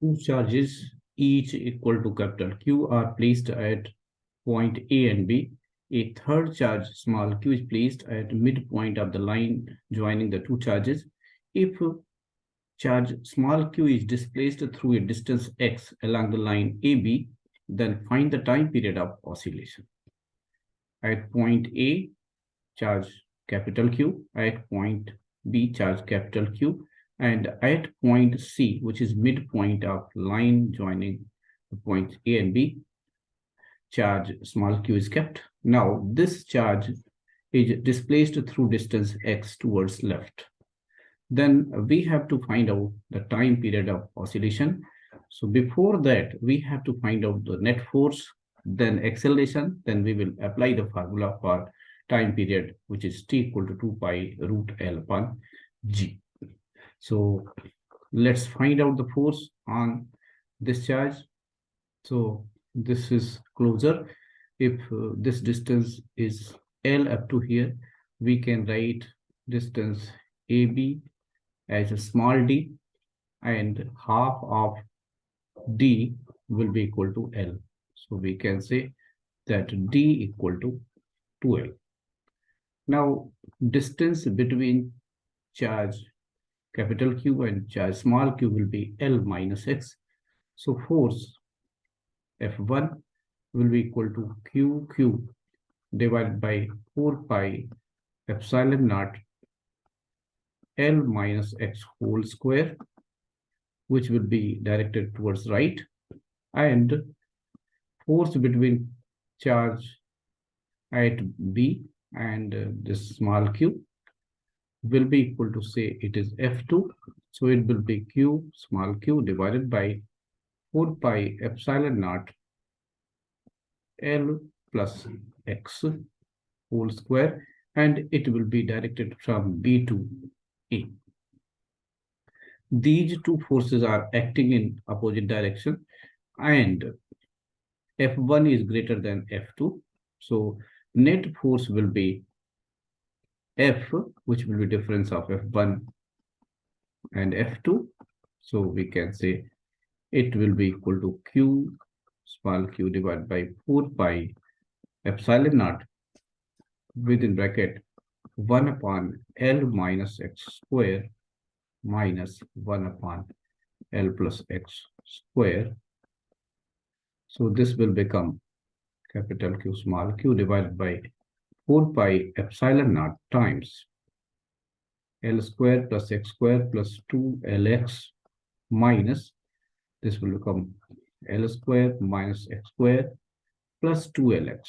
two charges each equal to capital Q are placed at point A and B. A third charge, small q, is placed at midpoint of the line joining the two charges. If charge small q is displaced through a distance x along the line AB, then find the time period of oscillation. At point A, charge capital Q, at point B, charge capital Q, and at point C, which is midpoint of line joining the points A and B, charge small q is kept. Now this charge is displaced through distance x towards left. Then we have to find out the time period of oscillation. So before that, we have to find out the net force, then acceleration, then we will apply the formula for time period, which is t equal to 2 pi root L upon G. So let's find out the force on this charge. So this is closer. If this distance is L up to here, we can write distance AB as a small d, and half of d will be equal to L. So we can say that d equal to 2L. Now distance between charge capital Q and charge small q will be L minus x. So force F1 will be equal to QQ divided by 4 pi epsilon naught L minus x whole square, which will be directed towards right, and force between charge at B and this small q will be equal to, say, it is F2. So it will be Q small q divided by 4 pi epsilon naught L plus x whole square, and it will be directed from B to A. These two forces are acting in opposite direction, and F1 is greater than F2. So net force will be F, which will be difference of F1 and F2. So we can say it will be equal to Q small q divided by 4 pi epsilon naught within bracket 1 upon L minus x square minus 1 upon L plus x square. So this will become capital Q small q divided by 4 pi epsilon naught times L square plus x square plus 2Lx minus, this will become L square minus x square plus 2Lx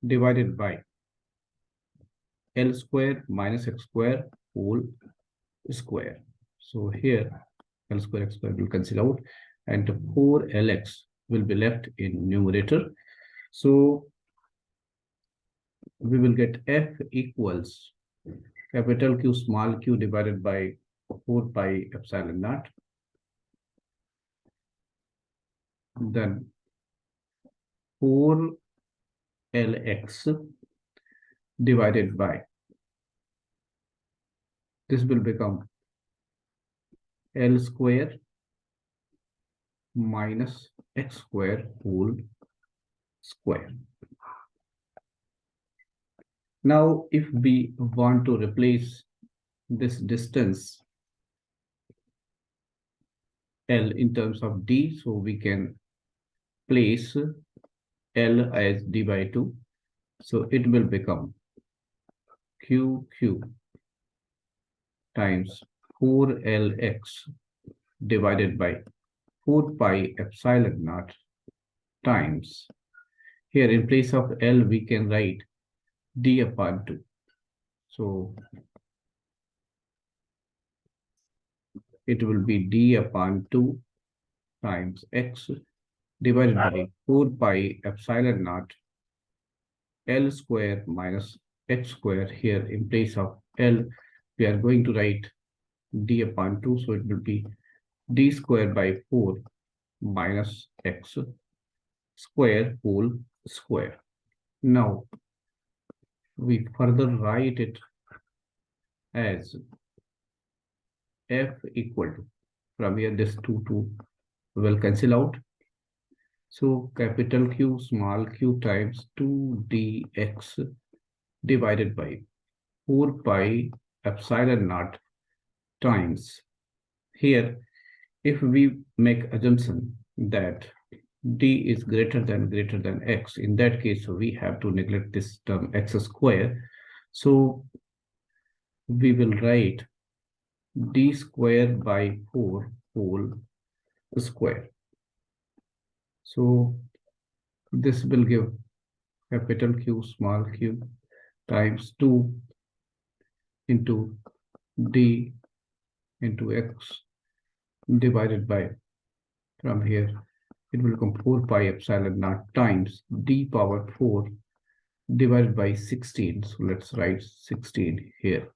divided by L square minus x square whole square. So here L square x square will cancel out, and 4Lx will be left in numerator. So we will get F equals capital Q small q divided by 4 pi epsilon naught. Then 4Lx divided by, this will become L square minus x square whole square. Now, if we want to replace this distance L in terms of d, so we can place L as d by 2. So it will become QQ times 4Lx divided by 4 pi epsilon naught times, here in place of L we can write d upon 2. So it will be d upon 2 times x divided by 4 pi epsilon naught L square minus x square. Here in place of L we are going to write d upon 2, so it will be d square by 4 minus x square whole square. Now we further write it as F equal to From here, this 2 will cancel out. So capital Q small q times 2dx divided by 4 pi epsilon naught times. Here, if we make assumption that d is greater than x, in that case, we have to neglect this term x square. So we will write d square by 4 whole square. So this will give capital Q small q times 2 into d into x divided by, from here, it will become 4 pi epsilon naught times d power 4 divided by 16. So let's write 16 here.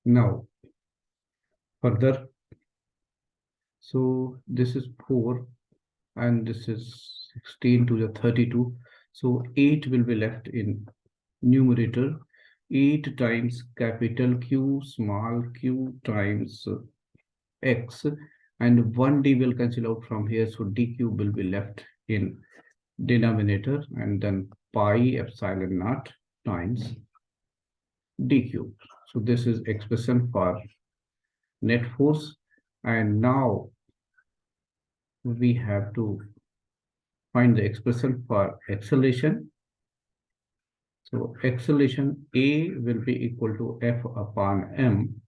Now, further, so this is 4 and this is 16 to the 32. So 8 will be left in numerator. 8 times capital Q small q times x, and 1d will cancel out from here. So d cube will be left in denominator, and then pi epsilon naught times d cube. So this is expression for net force. And now we have to find the expression for acceleration. So acceleration A will be equal to F upon M.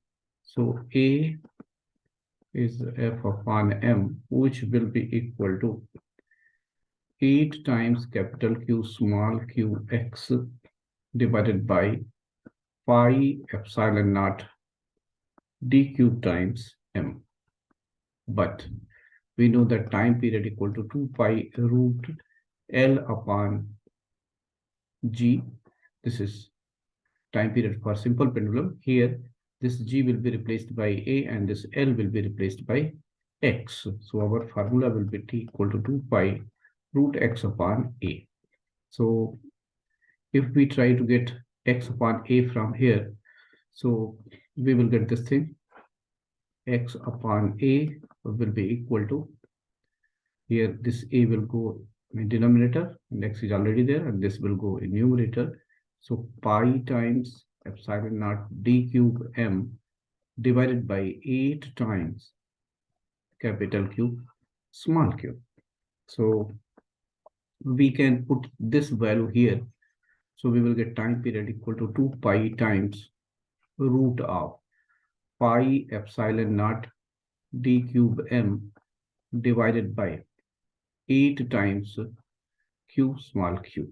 So A is F upon M, which will be equal to 8 times capital Q small q x divided by pi epsilon naught d cube times M. But we know that time period equal to 2 pi root L upon G. This is time period for simple pendulum. Here, this G will be replaced by A and this L will be replaced by X. So our formula will be T equal to 2 pi root X upon A. So if we try to get X upon A from here, so we will get this thing. X upon A will be equal to, here this A will go in denominator and X is already there, and this will go in numerator. So pi times epsilon naught d cube M divided by 8 times capital Q small q. So we can put this value here. So we will get time period equal to 2 pi times root of pi epsilon naught d cube M divided by 8 times q small q.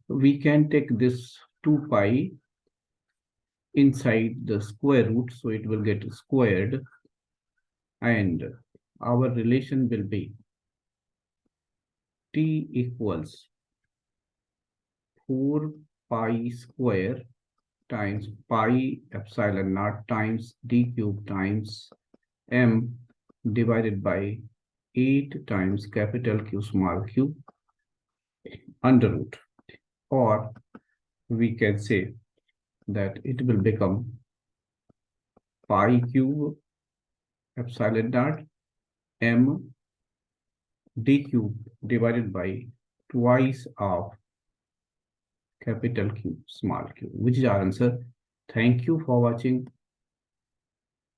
We can take this 2 pi inside the square root, so it will get squared, and our relation will be T equals 4 pi square times pi epsilon naught times d cube times M divided by 8 times capital Q small q under root. Or we can say that it will become pi cube epsilon naught M d cube divided by twice of capital Q small q, which is our answer. Thank you for watching.